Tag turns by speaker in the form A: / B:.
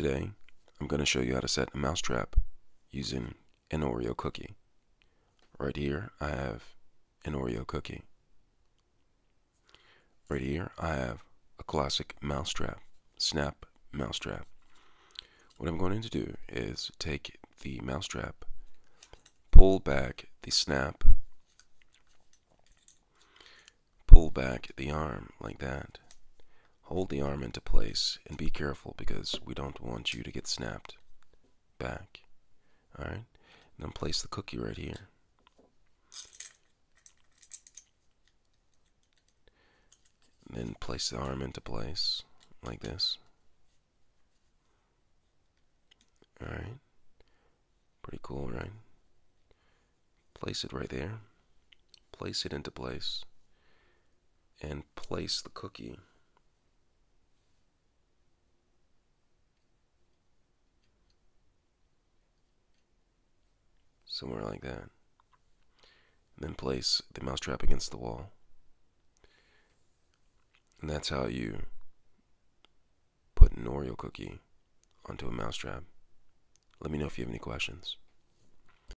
A: Today, I'm going to show you how to set a mousetrap using an Oreo cookie. Right here, I have an Oreo cookie. Right here, I have a classic mousetrap, snap mousetrap. What I'm going to do is take the mousetrap, pull back the snap, pull back the arm like that. Hold the arm into place and be careful because we don't want you to get snapped back. Alright? Then place the cookie right here. Then place the arm into place like this. Alright? Pretty cool, right? Place it right there. Place it into place. And place the cookie somewhere like that. And then place the mousetrap against the wall. And that's how you put an Oreo cookie onto a mousetrap. Let me know if you have any questions.